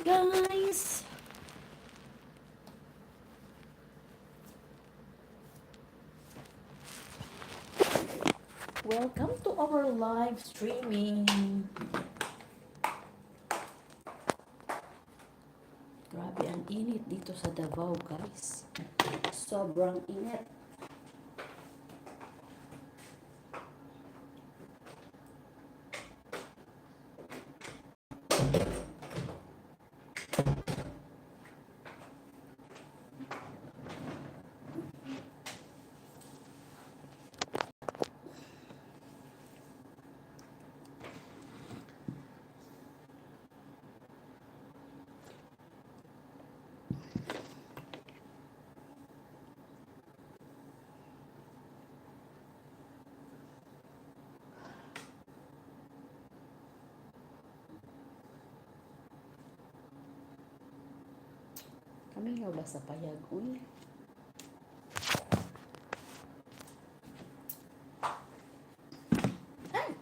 Guys, welcome to our live streaming. Grabe ang init dito sa Davao, guys. Sobrang init. Kami nga ba sa payag? Uy. Ay!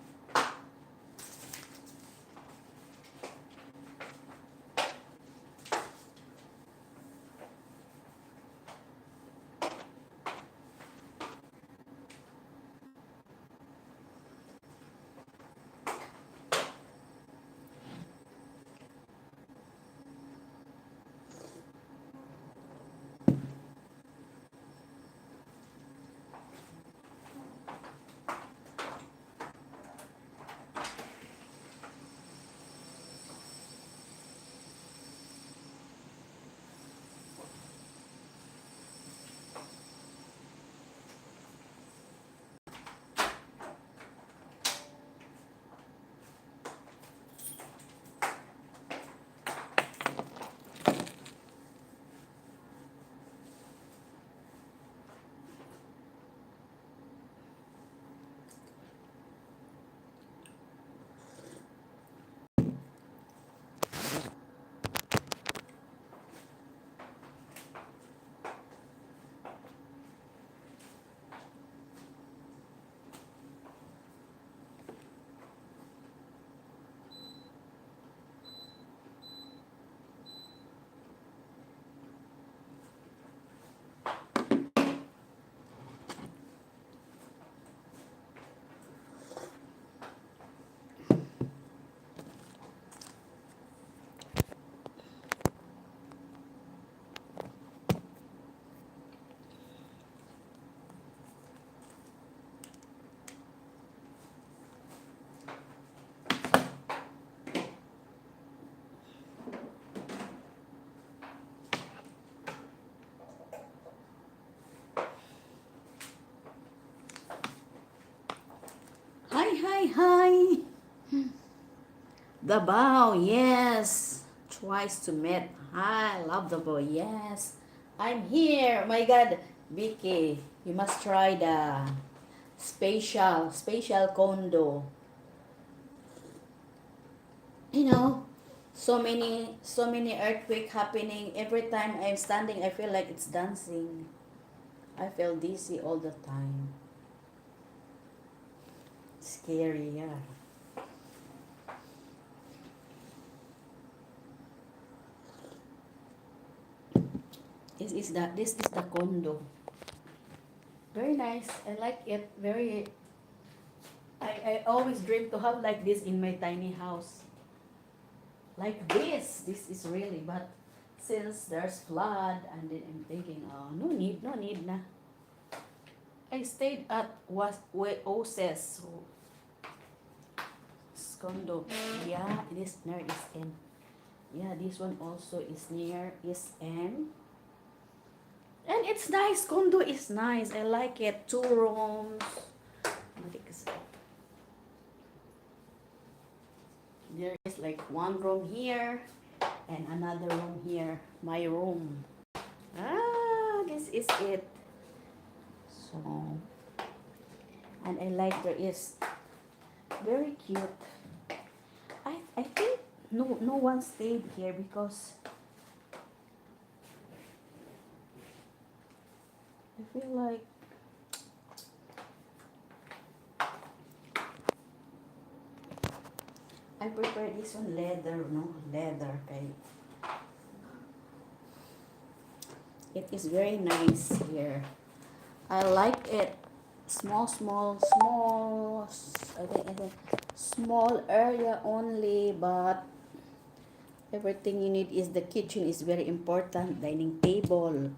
Hi, hi, hi! Davao, yes! Twice to meet. Hi, love Davao, yes! I'm here! My God, Vicky, you must try the spatial condo. You know, so many earthquake happening. Every time I'm standing, I feel like it's dancing. I feel dizzy all the time. Scary, yeah. This is the condo. Very nice. I like it. I always dream to have like this in my tiny house. Like this. This is really, but since there's flood, and then I'm thinking, oh, no need na. I stayed at Oses condo. Yeah, it is near East End. Yeah, this one also is near East End. And it's nice. Condo is nice. I like it. 2 rooms. There is like one room here and another room here. My room. Ah, this is it. So, and I like there is very cute. I think no one stayed here because I feel like I prefer this one leather, no? Leather, okay? It is very nice here. I like it. Small. I think small area only, but everything you need is the kitchen is very important. Dining table,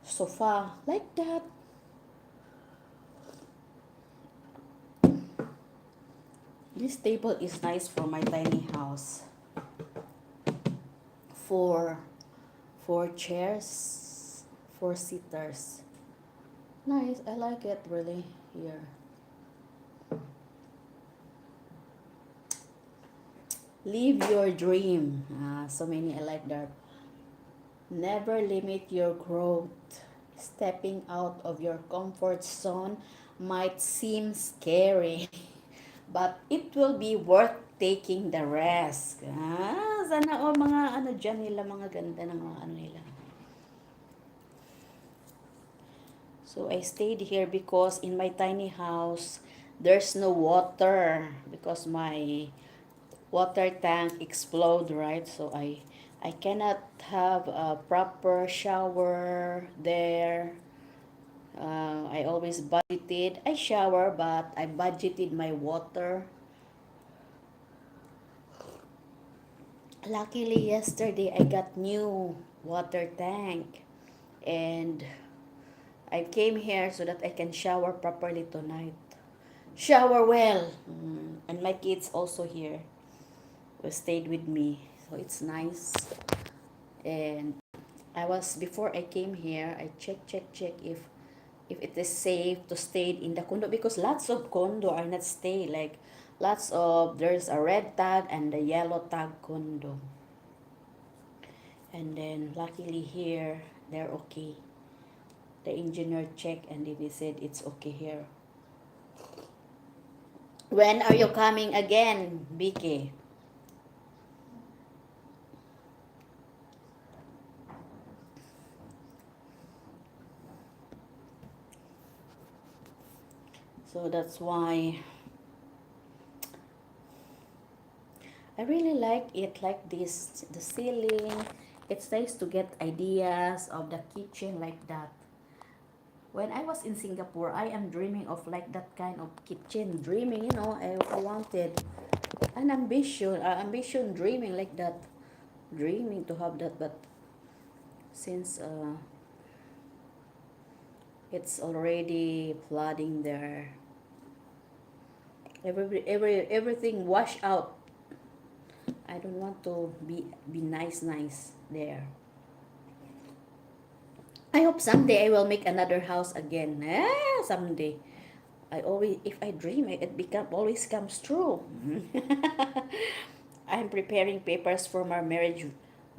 sofa, like that. This table is nice for my tiny house. Four, four chairs, four seaters. Nice. I like it really here. Live your dream. So many I like that. Never limit your growth. Stepping out of your comfort zone might seem scary, but it will be worth taking the risk. Sana all mga ano dyan nila, mga ganda ng mga ano nila. So I stayed here because in my tiny house, there's no water because my water tank explode, right? So I cannot have a proper shower there. I always budgeted. I shower, but I budgeted my water. Luckily, yesterday I got new water tank, and I came here so that I can shower properly tonight. Shower well, and my kids also here will stayed with me, so it's nice. And I was before I came here, I check if it is safe to stay in the condo because lots of condo are not stay like lots of there's a red tag and a yellow tag condo. And then luckily here they're okay. The engineer checked and they said it's okay here. When are you coming again, Vicky? So that's why I really like it like this, the ceiling. It's nice to get ideas of the kitchen like that. When I was in Singapore, I am dreaming of like that kind of kitchen. Dreaming, I wanted an ambition dreaming like that. Dreaming to have that, but since it's already flooding there, everything wash out. I don't want to be nice there. I hope someday I will make another house again. Someday. I always, if I dream, it become always comes true. I'm preparing papers for my marriage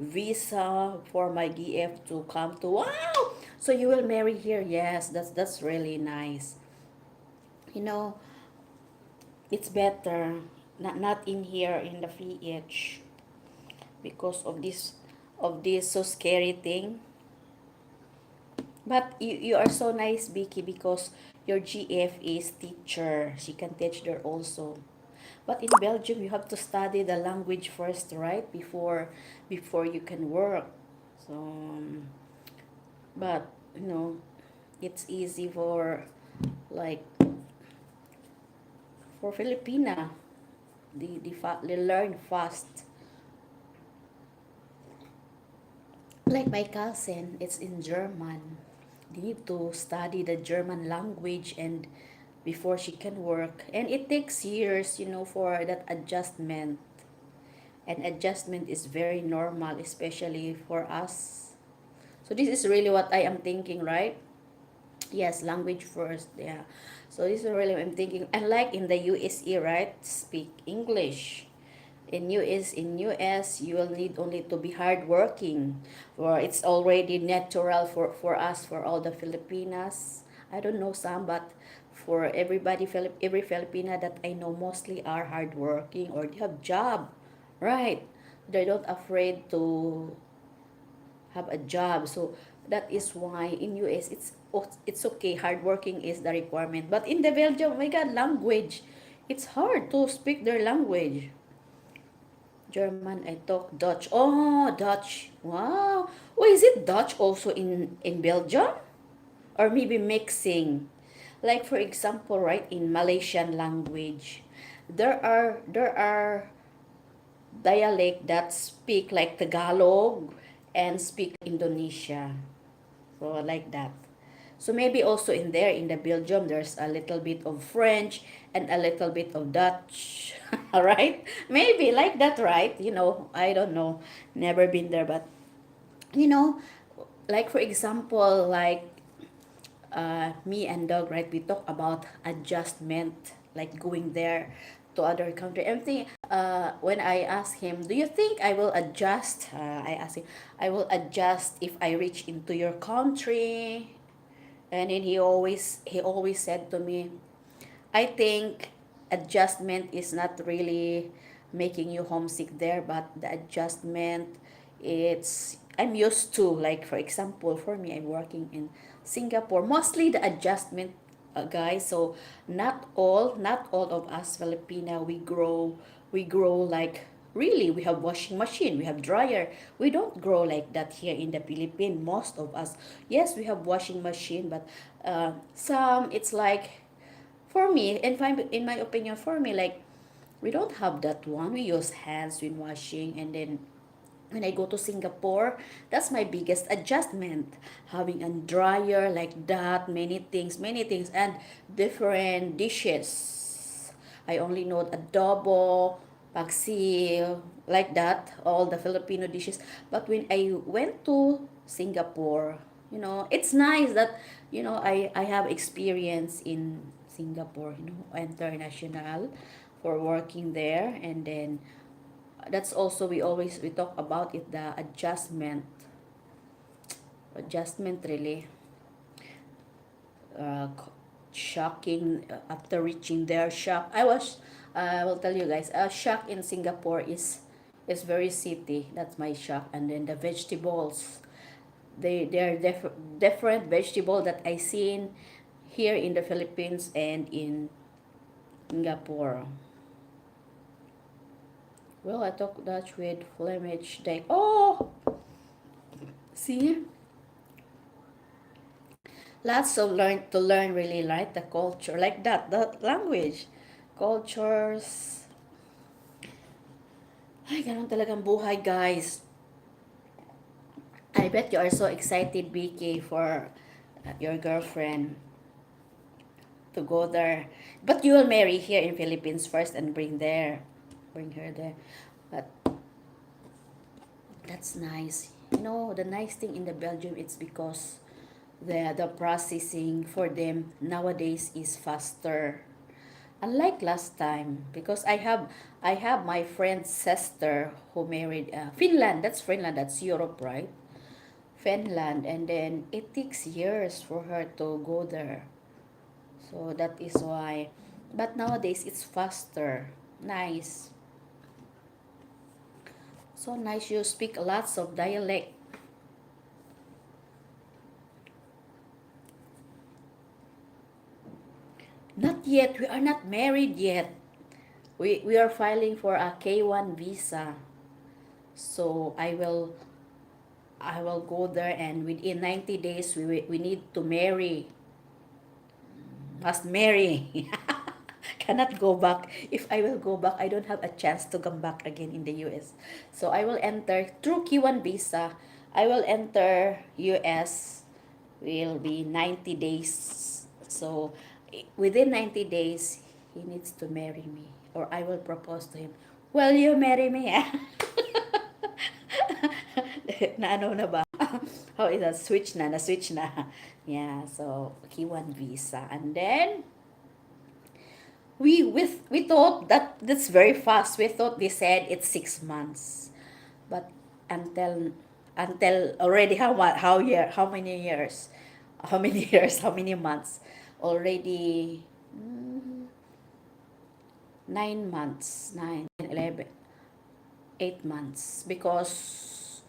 visa for my GF to come to. Wow! So you will marry here? Yes, that's really nice. You know, it's better not in here in the PH because of this so scary thing. But you are so nice, Vicky, because your GF is teacher. She can teach there also. But in Belgium, you have to study the language first, right? Before you can work. So, but it's easy for like for Filipina. They learn fast. Like my cousin, it's in German. They need to study the German language and before she can work. And it takes years, for that adjustment. And adjustment is very normal, especially for us. So this is really what I am thinking, right? Yes, language first. Yeah. So this is really what I'm thinking. And like in the USA, right? Speak English. In US you will need only to be hardworking, or it's already natural for us, for all the Filipinas. I don't know some, but for everybody, every Filipina that I know mostly are hardworking or they have job, right? They're not afraid to have a job. So that is why in US it's okay. Hardworking is the requirement. But in the Belgium, oh my God, language, it's hard to speak their language. German, I talk Dutch. Oh, Dutch. Wow. Oh, is it Dutch also in Belgium? Or maybe mixing. Like for example, right, in Malaysian language, there are dialect that speak like Tagalog and speak Indonesia. So like that. So maybe also in there in the Belgium there's a little bit of French and a little bit of Dutch. All right? Maybe like that, right? I don't know. Never been there, but you know, like for example, like me and Doug, right? We talk about adjustment, like going there to other country. Everything. When I asked him, "Do you think I will adjust?" I asked him, "I will adjust if I reach into your country." And then he always said to me, I think adjustment is not really making you homesick there, but the adjustment, I'm used to, like for example, for me, I'm working in Singapore. Mostly the adjustment, guys. So not all of us Filipino, we grow like really. We have washing machine, we have dryer. We don't grow like that here in the Philippines. Most of us, yes, we have washing machine, but some it's like for me, in my opinion, for me, like we don't have that one. We use hands when washing, and then when I go to Singapore, that's my biggest adjustment. Having a dryer like that, many things, and different dishes. I only know adobo, paksiw, like that, all the Filipino dishes. But when I went to Singapore, it's nice that, I have experience in Singapore, international for working there. And then that's also we talk about it, the adjustment really uh, shocking after reaching there. Shock I will tell you guys, shock in Singapore is very city. That's my shock. And then the vegetables, they're different vegetable that I seen here in the Philippines and in Singapore. Well, I talk Dutch with Flemish. See, lots of learn really, like the culture, like that, the language, cultures. Ay, ganun talagang buhay, guys. I bet you are so excited, BK, for your girlfriend to go there. But you will marry here in Philippines first and bring her there. But that's nice. The nice thing in the Belgium, it's because the processing for them nowadays is faster. Unlike last time, because I have my friend's sister who married Finland. That's Finland. That's Europe, right? Finland, and then it takes years for her to go there. So that is why. But nowadays it's faster. Nice. So nice. You speak lots of dialect. Not yet. We are not married yet. We are filing for a K1 visa. So I will go there, and within 90 days we need to marry. Must marry. Cannot go back. If I will go back, I don't have a chance to come back again in the US. So I will enter through Q1 visa. I will enter US will be 90 days. So within 90 days, he needs to marry me, or I will propose to him. Will you marry me? Na ano na ba? How is that? Switch na switch na. Yeah, so Q1 visa. And then we thought that that's very fast. We thought they said it's 6 months. But until until already how many years? How many years? How many months? Already 9 months, 11, 8 months, because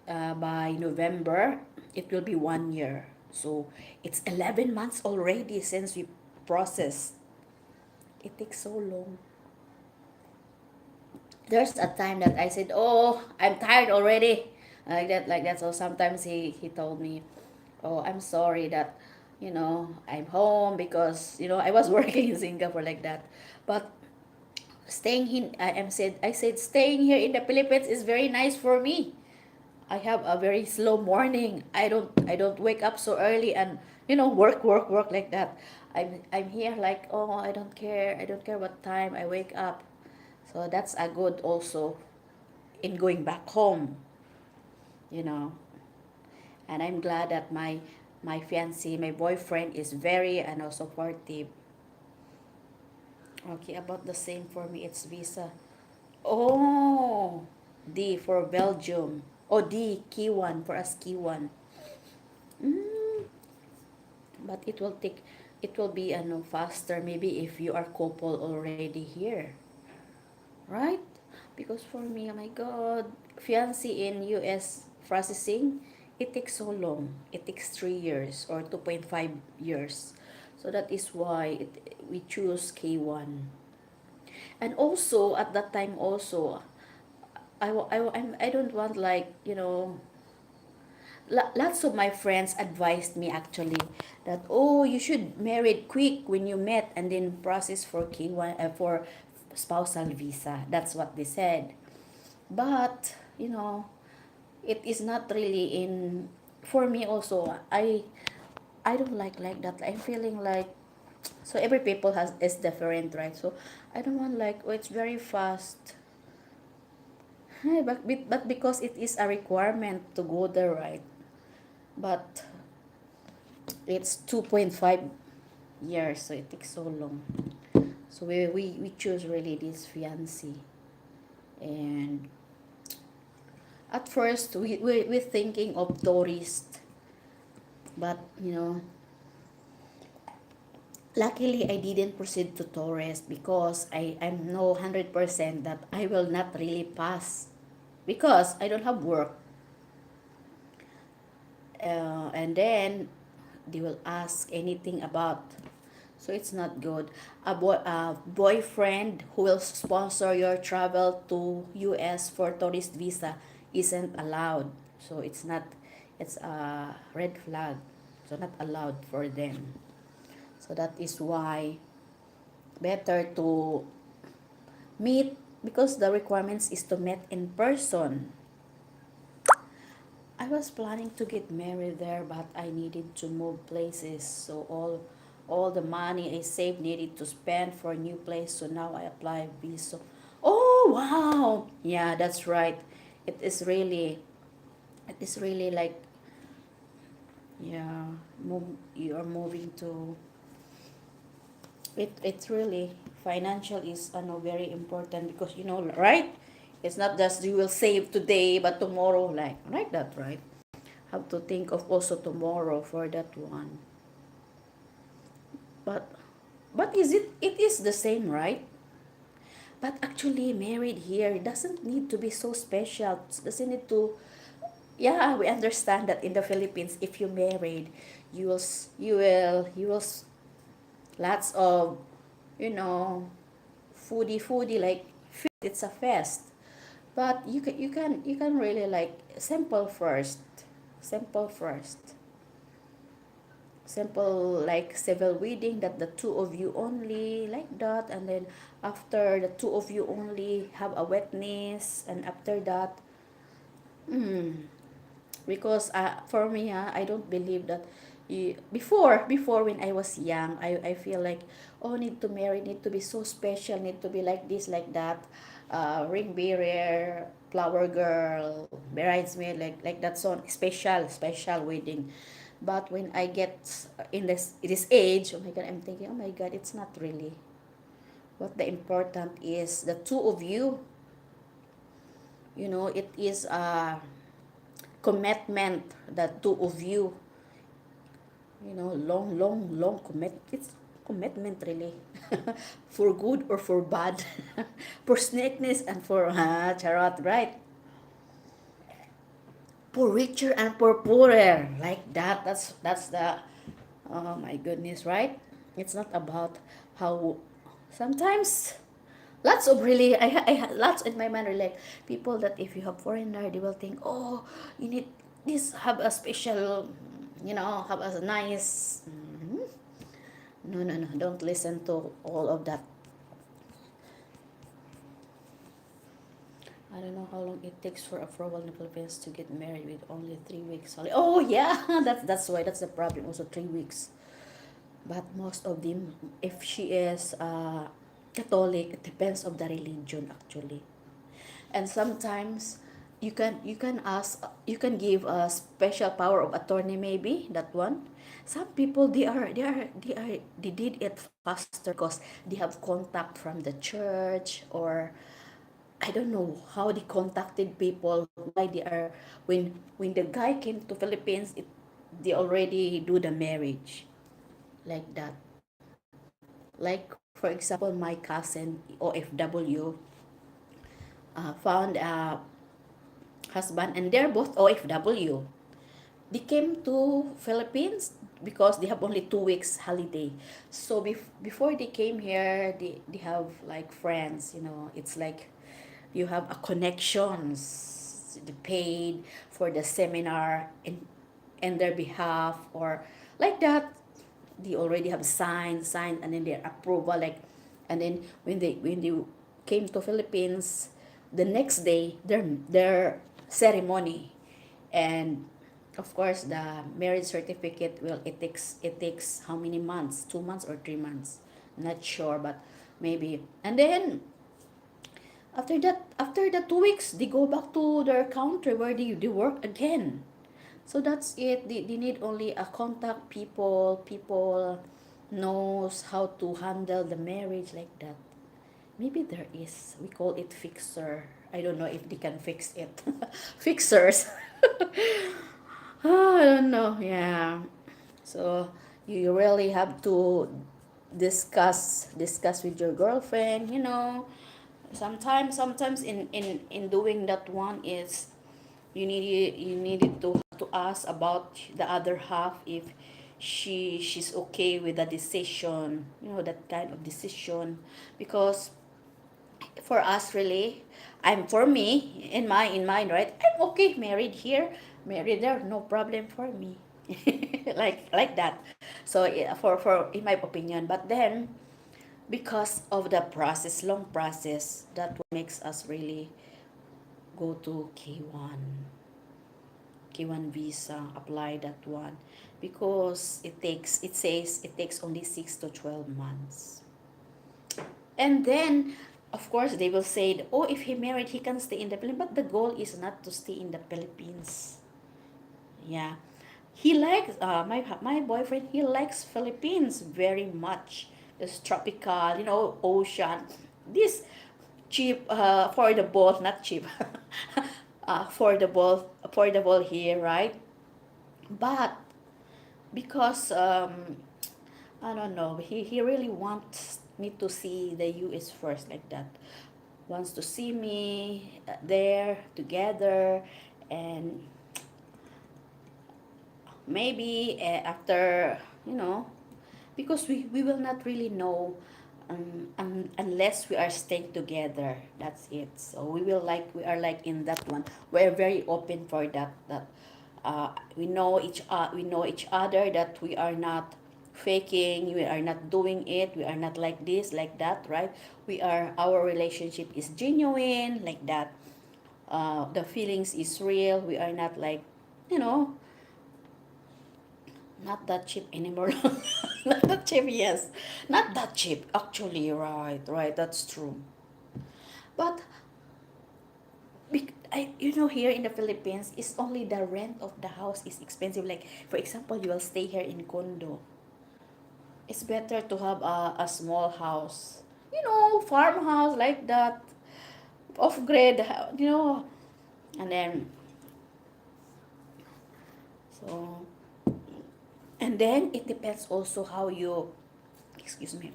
by November it will be 1 year. So it's 11 months already since we processed. It takes so long. there's a time that I said, "Oh, I'm tired already," like that. So sometimes he told me, "Oh, I'm sorry that, I'm home because I was working in Singapore like that." But staying in, I said staying here in the Philippines is very nice for me. I have a very slow morning. I don't wake up so early and work like that. I'm here like, oh, I don't care. I don't care what time I wake up. So that's a good also in going back home, you know. And I'm glad that my fiancé, my boyfriend is very supportive. Okay, about the same for me. It's visa. Oh, D for Belgium. Oh, D, key one for us, key one. Mm, but it will be faster maybe if you are couple already here, right? Because for me, oh my God, fiancé in US processing, it takes so long. It takes 3 years or 2.5 years. So that is why we choose K1. And also at that time also, I don't want like, lots of my friends advised me actually that, oh, you should marry quick when you met and then process for K1, for spousal visa. That's what they said. But it is not really in for me also. I don't like that. I'm feeling like, so every people has is different, right? So I don't want like, oh, it's very fast. But because it is a requirement to go there, right? But it's 2.5 years, so it takes so long. So we choose really this fiancé. And at first we're thinking of tourist, but luckily I didn't proceed to tourist because I'm know 100% that I will not really pass because I don't have work. And then they will ask anything about, so it's not good. A boyfriend who will sponsor your travel to US for tourist visa isn't allowed. So it's a red flag. So not allowed for them. So that is why better to meet, because the requirements is to meet in person. I was planning to get married there, but I needed to move places. So all the money I saved needed to spend for a new place. So now I apply visa. Oh wow! Yeah, that's right. It is really it is really like, yeah, you are moving to it's really financial is very important because right? It's not just you will save today but tomorrow, like that, right? Have to think of also tomorrow for that one. But is it is the same, right? But actually married here doesn't need to be so special. Doesn't need to, yeah, we understand that in the Philippines if you married, you will lots of, you know, foodie like it's a fest. But you can really like simple first. Simple first. Simple like civil wedding that the two of you only, like that, and then after the two of you only have a wetness, and after that, because for me, I don't believe that before when I was young, I feel like, oh, need to marry, need to be so special, need to be like this, like that, ring bearer, flower girl, bridesmaid, like that song, special wedding. But when I get in this age, oh my God, I'm thinking, oh my God, it's not really. What the important is the two of you. It is a commitment, the two of you. Long it's commitment really. For good or for bad. For snakeness and for charot, right? For richer and for poorer, like that. That's the, oh my goodness, right? It's not about how sometimes, Lots of really, lots in my mind are like people that if you have foreigner, they will think, oh, you need this, have a special, have a nice. No, no, no, don't listen to all of that. I don't know how long it takes for a Frobal in the Philippines to get married with only 3 weeks. Oh yeah, that's why that's the problem. Also 3 weeks, but most of them, if she is Catholic, it depends of the religion actually. And sometimes you can ask, you can give a special power of attorney, maybe that one. Some people, they did it faster because they have contact from the church, or I don't know how they contacted people, why they are, when the guy came to Philippines, they already do the marriage like that. Like for example, my cousin OFW found a husband, and they're both OFW. They came to Philippines because they have only 2 weeks holiday. So before they came here, they have like friends, it's like you have a connections, they paid for the seminar in their behalf, or like that. They already have signed, and then their approval, like, and then when they came to Philippines, the next day their ceremony, and of course the marriage certificate, well, it takes how many months, 2 months or 3 months, not sure, but maybe. And then after the 2 weeks, they go back to their country where they work again. So that's it. They need only a contact people. People knows how to handle the marriage like that. Maybe there is. We call it fixer. I don't know if they can fix it. Fixers. I don't know. Yeah. So you really have to discuss with your girlfriend. Sometimes in doing that one is, you needed to ask about the other half if she's okay with the decision, that kind of decision. Because for us, really, for me, in mine, right, I'm okay married here, married there, no problem for me. like that. So yeah, for in my opinion, but then because of the process, long process, that what makes us really go to K1 visa, apply that one, because it says it takes only 6 to 12 months. And then of course they will say, oh, if he married, he can stay in the Philippines, but the goal is not to stay in the Philippines. Yeah. He likes my boyfriend, he likes Philippines very much. It's tropical, ocean. This cheap, affordable, not cheap. Affordable here, right? But because I don't know, he really wants me to see the US first, like that. Wants to see me there together, and maybe after, because we will not really know, unless we are staying together. That's it. So we are like in that one. We're very open for that. We know each other, that we are not faking, we are not doing it, we are not like this, like that, right? Our relationship is genuine, like that. The feelings is real. We are not like, you know not that cheap anymore. Not that cheap, yes. Not that cheap, actually, right, that's true. But here in the Philippines, it's only the rent of the house is expensive. Like, for example, you will stay here in condo. It's better to have a small house. Farmhouse, like that, off grid, and then, so, and then it depends also how you, excuse me,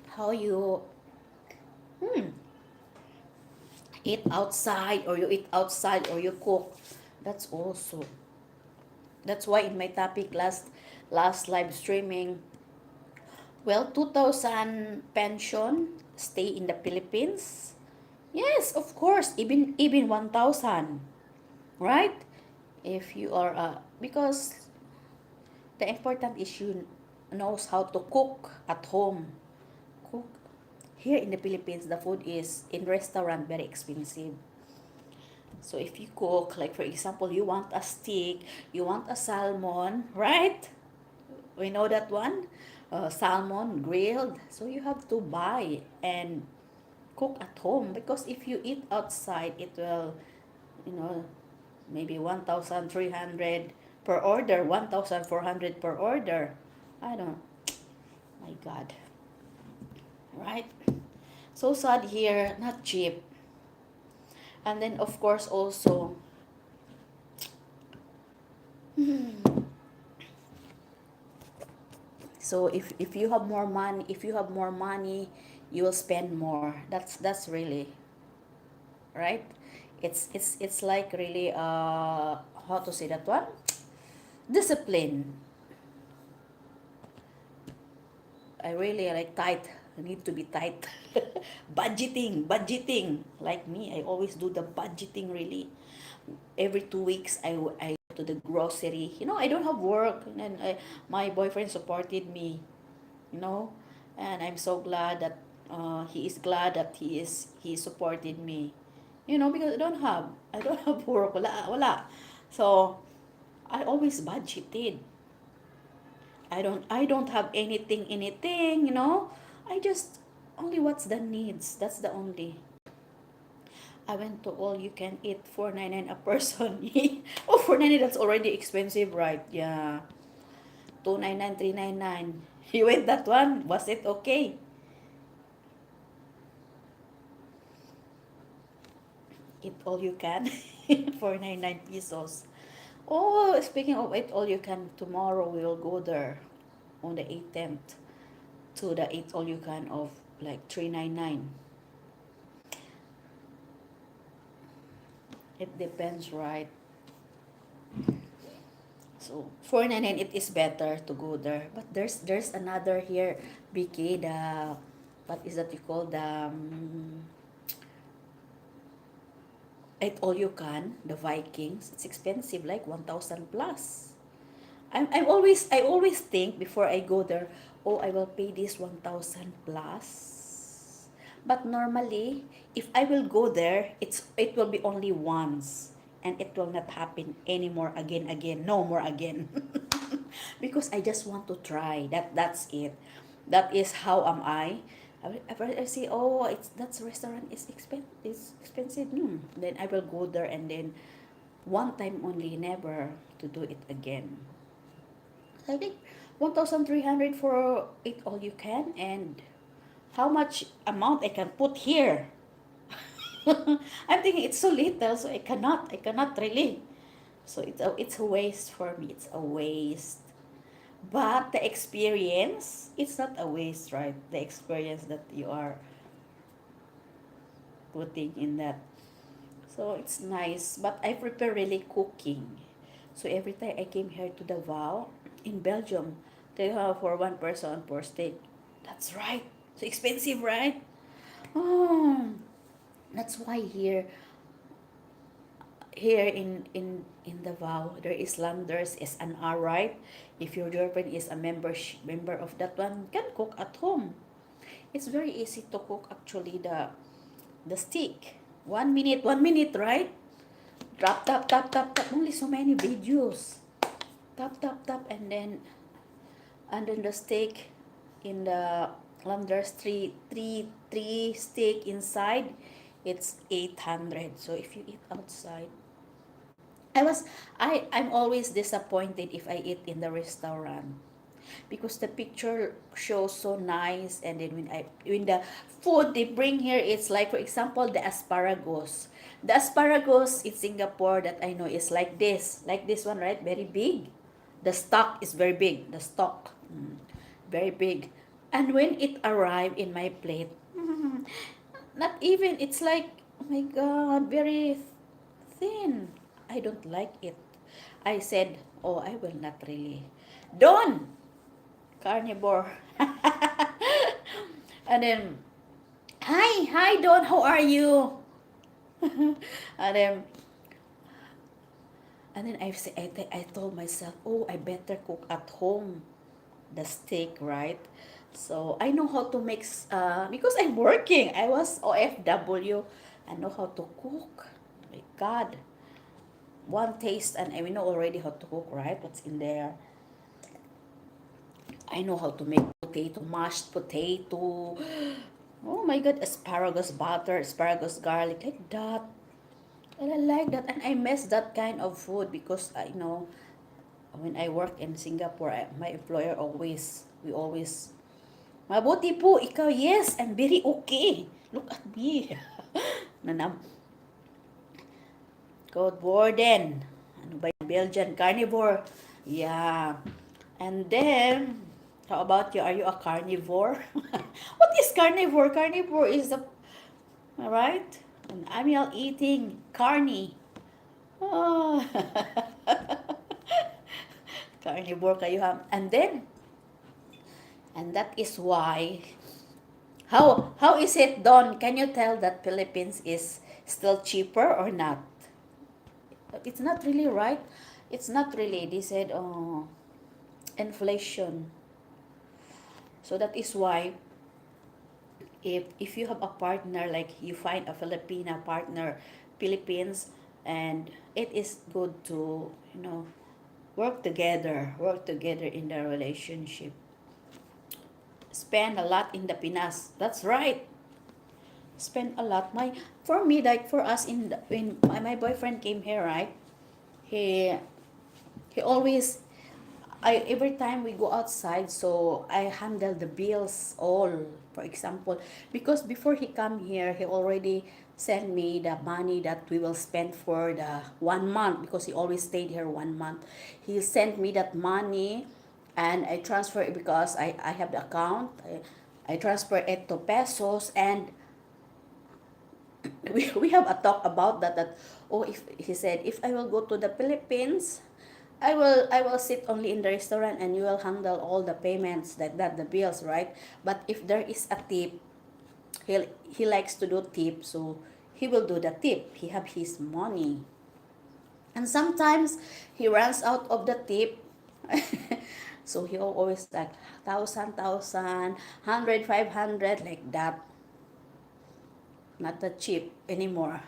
how you hmm, eat outside or you cook. That's also, that's why in my topic last live streaming, well, 2000 pension, stay in the Philippines? Yes, of course, even 1,000, right? If you are because the important is you knows how to cook at home. Cook here in the Philippines, the food is in restaurant very expensive. So if you cook, like for example, you want a steak, you want a salmon, right? We know that one, salmon grilled. So you have to buy and cook at home because if you eat outside, it will, you know, maybe 1,300 per order, 1,400 per order. I don't, my God, right? So sad here, not cheap. And then of course also, so if you have more money, you will spend more. That's really right. It's like really how to say that one? Discipline. I really like tight. I need to be tight. Budgeting. Like me, I always do the budgeting really. Every 2 weeks, I go to the grocery. I don't have work, and my boyfriend supported me. You know, and I'm so glad that he is glad that he supported me. Because I don't have work. Wala. So I always budgeted. I don't have anything. I just only what's the needs. That's the only. I went to all you can eat 499 a person. Oh, 499 that's already expensive, right? Yeah. 299 399. You went that one? Was it okay? Eat all you can. 499 pesos. Oh, speaking of eat all you can, tomorrow we will go there on the 18th to the eat all you can of like 399. It depends, right? So 499 it is better to go there. But there's another here, BK, the what is that you call the eat all you can, the Vikings. It's expensive, like 1,000 plus. I always think before I go there, oh, I will pay this 1,000 plus. But normally, if I will go there, it will be only once, and it will not happen anymore again, no more again. Because I just want to try. That's it. That is how am I. I say, oh, that's restaurant is expensive. Then I will go there and then one time only, never to do it again. I think 1,300 for it all you can, and how much amount I can put here. I'm thinking it's so little, so I cannot really. So it's a waste for me. It's a waste. But the experience, it's not a waste, right? The experience that you are putting in that. So it's nice, but I prepare really cooking. So every time I came here to Davao in Belgium, they have for one person per steak. That's right. So expensive, right? Oh, that's why here in Davao there is Landers SNR, right? If your girlfriend is a member of that one, can cook at home. It's very easy to cook actually the steak. 1 minute, right? Tap tap tap tap tap. Only so many videos. Tap tap tap, and then the steak in the Landers three steak inside. It's 800. So if you eat outside, I was I'm always disappointed if I eat in the restaurant because the picture shows so nice, and then when the food they bring here, it's like for example the asparagus. The asparagus in Singapore that I know is like this one, right? Very big. The stock is very big. The stock, very big. And when it arrived in my plate, not even, it's like, oh my God, very thin. I don't like it. I said, oh, I will not really. Don't! Carnivore. And then Hi, Don. How are you? and then, I told myself, oh, I better cook at home the steak, right? So I know how to mix. Because I'm working. I was OFW. I know how to cook. My God, one taste and I know already how to cook, right? What's in there? I know how to make potato, mashed potato. Oh my God, asparagus butter, asparagus garlic, like that. And I like that, and I miss that kind of food because I know when I work in Singapore, my employer we always, mabuti po, ikaw, yes, I'm very okay. Look at me. Nanam, code warden. Ano ba yan? Belgian carnivore. Yeah. And then, how about you? Are you a carnivore? What is carnivore? Carnivore is the, right? An animal eating carny. Oh. Carnivore kayo ha. And that is why, how is it done? Can you tell that Philippines is still cheaper or not? It's not really, right. It's not really. They said, oh, inflation. So that is why if you have a partner, like you find a Filipina partner, Philippines, and it is good to, work together in the relationship. Spend a lot in the Pinas. That's right. Spend a lot. For me, like for us when my boyfriend came here, right? He he always, I every time we go outside, so I handle the bills all. For example, because before he come here, he already sent me the money that we will spend for the 1 month because he always stayed here 1 month. He sent me that money, and I transfer it because I have the account. I transfer it to pesos, and we have a talk about that, oh, if he said, if I will go to the Philippines, I will sit only in the restaurant and you will handle all the payments, that the bills, right? But if there is a tip, he likes to do tip, so he will do the tip. He have his money. And sometimes he runs out of the tip. So he always like thousand, 100, 500, like that. Not that cheap anymore.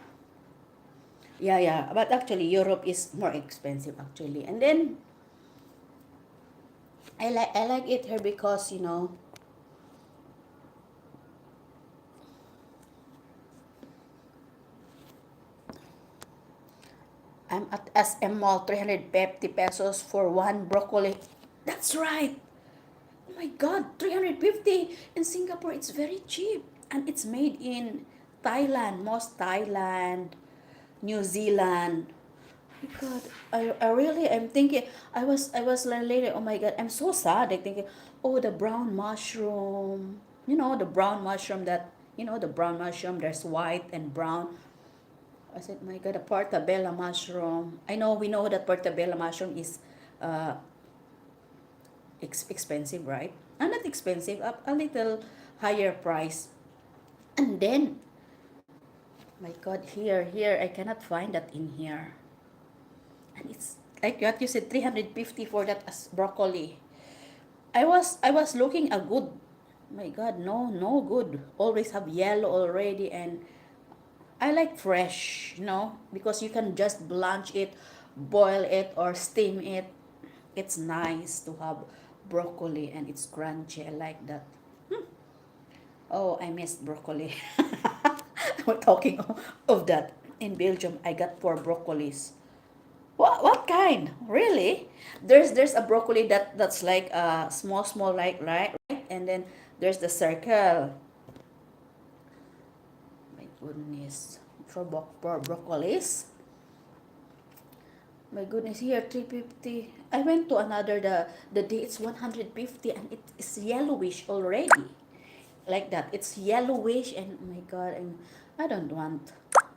Yeah. But actually, Europe is more expensive actually. And then I like it here because I'm at SM Mall, 350 pesos for one broccoli. That's right. Oh my God, 350 in Singapore. It's very cheap, and it's made in Thailand, most Thailand, New Zealand. Oh my God, I'm thinking. I was later. Oh my God, I'm so sad. I'm thinking, oh, the brown mushroom. The brown mushroom the brown mushroom. There's white and brown. I said, my God, a portabella mushroom. We know that portabella mushroom is uh, expensive, right? Not expensive, a little higher price. And then, my God, here, I cannot find that in here. And it's like what you said, 350 for that as broccoli. I was looking a good, my God, no good. Always have yellow already, and I like fresh, because you can just blanch it, boil it, or steam it. It's nice to have broccoli and it's crunchy. I like that. Oh, I missed broccoli. We're talking of that. In Belgium, I got 4 broccolis. What kind? Really? There's a broccoli that's like small, like, right, and then there's the circle. My goodness, for broccolis. My goodness, here 350. I went to another, the day it's 150, and it is yellowish already. Like that. It's yellowish, and oh my God, I don't want.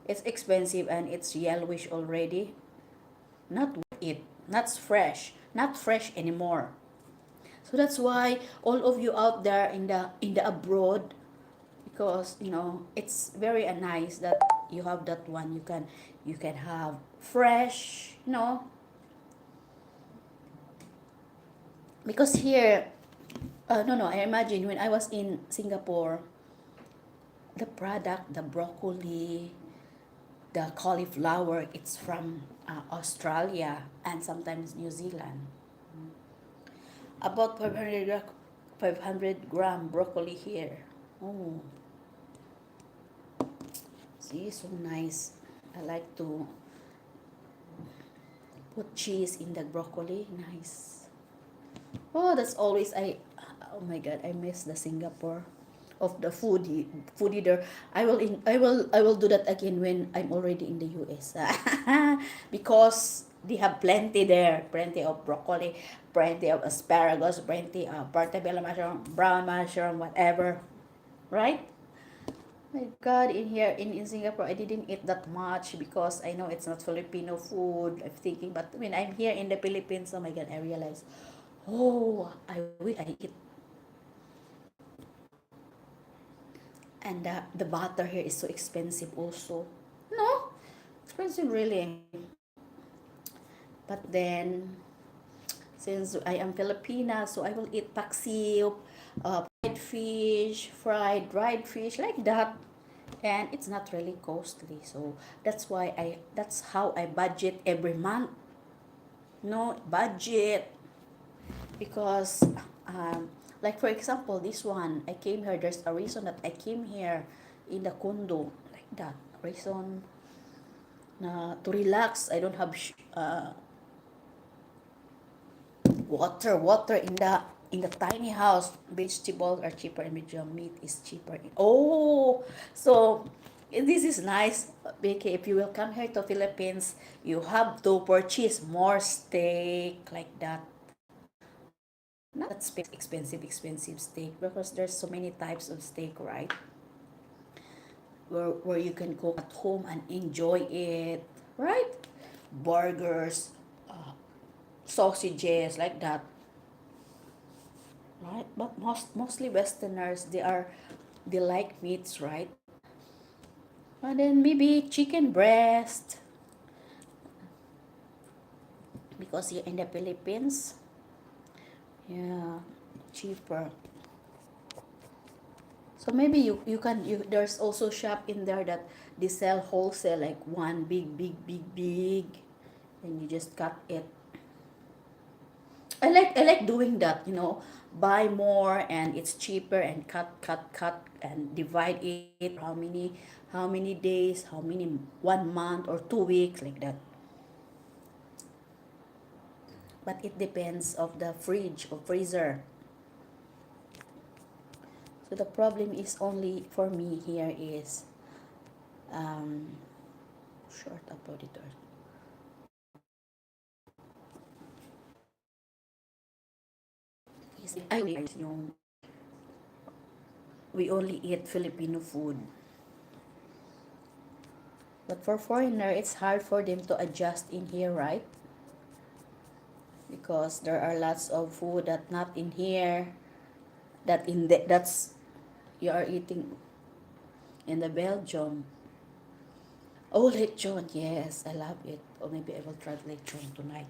It's expensive and it's yellowish already. Not worth it. Not fresh. Not fresh anymore. So that's why all of you out there in the abroad, because it's very nice that you have that one. You can have fresh, because here, no, I imagine when I was in Singapore, the product, the broccoli, the cauliflower, it's from Australia and sometimes New Zealand. About 500 gram broccoli here. Oh, see, so nice. I like to put cheese in the broccoli. Nice. Oh, that's always oh my god, I miss the Singapore of the foodie there. I will do that again when I'm already in the US. Because they have plenty there, plenty of broccoli, plenty of asparagus, plenty of portobello mushroom, brown mushroom, whatever, right? My god, in Singapore I didn't eat that much because I know it's not Filipino food. I'm thinking, but when I'm here in the Philippines, oh my god, I realize, oh, I wish I eat. And the butter here is so expensive also. No, expensive really. But then, since I am Filipina, so I will eat paksiw, fried dried fish like that. And it's not really costly. So that's how I budget every month. No budget. Because like for example, this one, I came here, there's a reason that I came here in the condo, like that reason, na to relax. I don't have water in the tiny house. Vegetables are cheaper and medium meat is cheaper. Oh, so this is nice, Becky. If you will come here to Philippines, you have to purchase more steak like that. Not that expensive steak, because there's so many types of steak, right? Where you can cook at home and enjoy it, right? Burgers, sausages like that, right? But mostly Westerners, they like meats, right? And then maybe chicken breast, because you're in the Philippines, yeah, cheaper. So maybe there's also shop in there that they sell wholesale, like one big, and you just cut it. I like doing that, buy more and it's cheaper, and cut and divide it how many days, how many 1 month or 2 weeks like that. But it depends of the fridge or freezer. So the problem is only for me here is um short upload it, or is I yung we only eat Filipino food. But for foreigner, it's hard for them to adjust in here, right? Because there are lots of food that not in here, that's you are eating in the Belgium. Oh, lechon, yes, I love it. Or maybe I will try lechon tonight.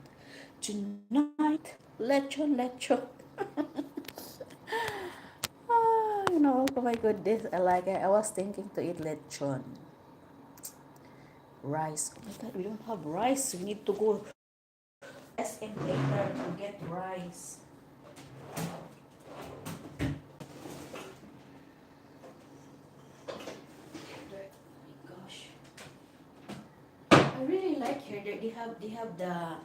Tonight, lechon. Oh my goodness, I like it. I was thinking to eat lechon. Rice. Oh my god, we don't have rice. We need to go SM later to get rice. Oh my gosh. I really like here. They have the.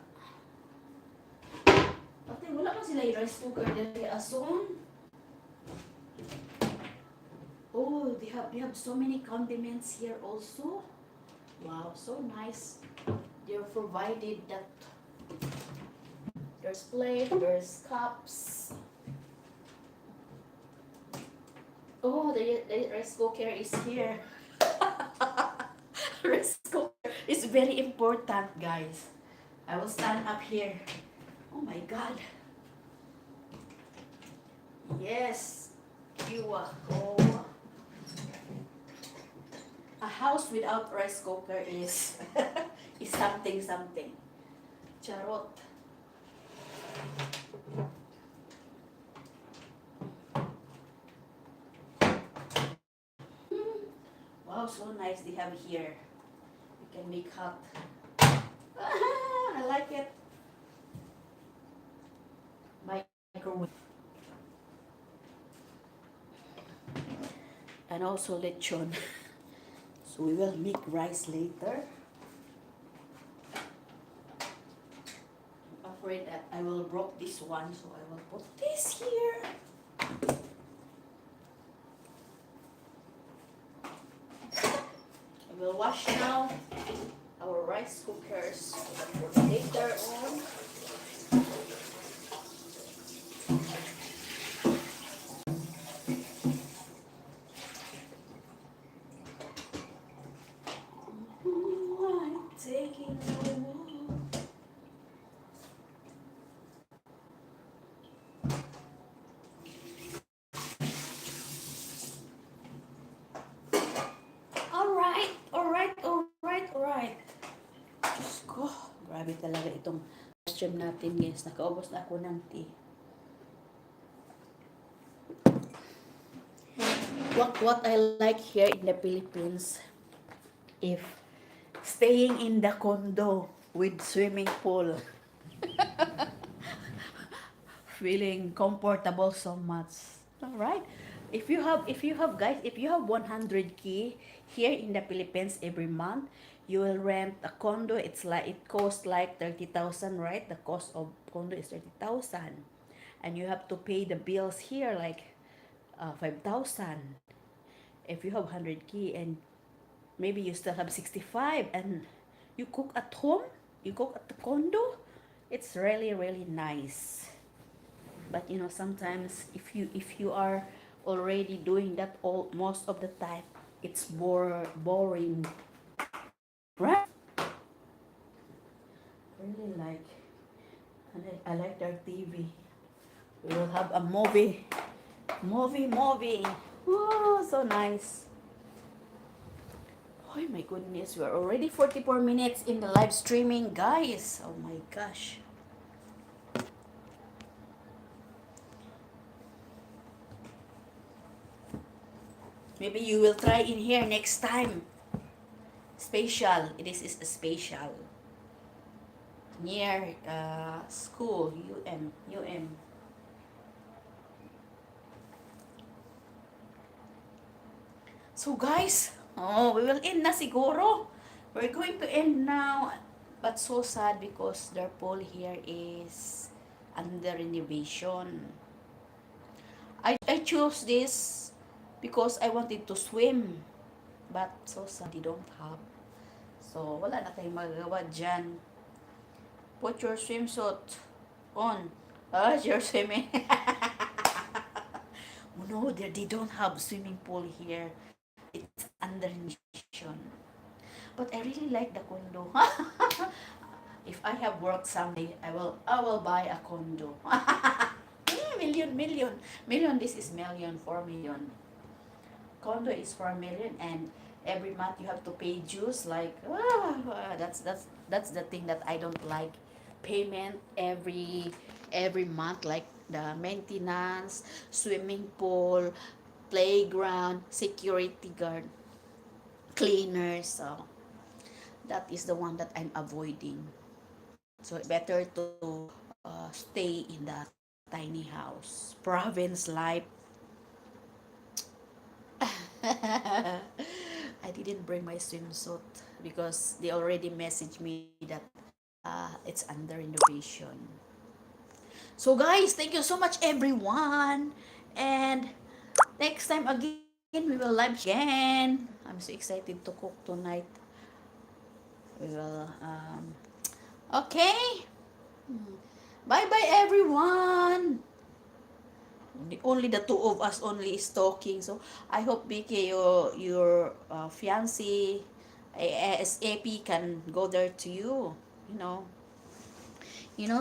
Ate, wala pa sila yung rice cooker dali ason. Oh, they have so many condiments here also. Wow, so nice. They're provided that there's plate, there's cups. Oh, the rice cooker is here. Rice cooker is very important, guys. I will stand up here. Oh my god. Yes. You are. Oh. house without rice cooker is is something something. Charot. Wow, so nice they have here. You can make hot. I like it. Microwave. And also lechon. So we will make rice later. I'm afraid that I will broke this one, so I will put this here. I will wash now our rice cookers for later on. I'm taking a walk. Alright. Diyos ko, grabe talaga itong stream natin, guys. Nakaubos na ako ng tea. What I like here in the Philippines, if staying in the condo with swimming pool, feeling comfortable so much. Alright. If you have guys, if you have 100K here in the Philippines every month, you will rent a condo. It's like it costs like 30,000, right? The cost of condo is 30,000, and you have to pay the bills here like 5,000. If you have 100K and maybe you still have 65 and you cook at home, you cook at the condo, it's really nice. But you know, sometimes if you are already doing that all most of the time, it's boring, right? Really like, and I like their TV. We will have a movie. Oh, so nice. Oh my goodness, we're already 44 minutes in the live streaming, guys. Oh my gosh. Maybe you will try in here next time. Special. This is a special. Near school, UM. So guys, we will end na siguro. We're going to end now. But so sad because their pool here is under renovation. I chose this because I wanted to swim. But so sad, they don't have. So, wala na tayong magagawa dyan. Put your swimsuit on. You're swimming. Oh no, they don't have swimming pool here. It's under renovation. But I really like the condo. If I have work someday, I will buy a condo. Million. This is million, 4 million. Condo is 4 million, and every month you have to pay dues. Like that's the thing that I don't like. Payment every month, like the maintenance, swimming pool, playground, security guard, cleaners. So that is the one that I'm avoiding. So it's better to stay in that tiny house. Province life. I didn't bring my swimsuit because they already messaged me that it's under renovation. So guys, thank you so much everyone. And next time again, we will live again. I'm so excited to cook tonight. We will, okay. Bye-bye everyone. Only the two of us only is talking. So I hope BK, your fiancé ASAP can go there to you.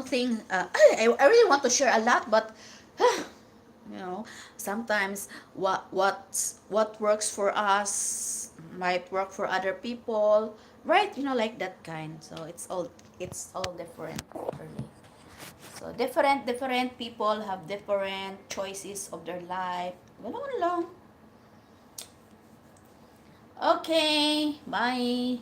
Thing. I really want to share a lot, but You know, sometimes what works for us might work for other people, right? You know, like that kind. So it's all different for me. So different people have different choices of their life. Ganun lang. Okay, bye.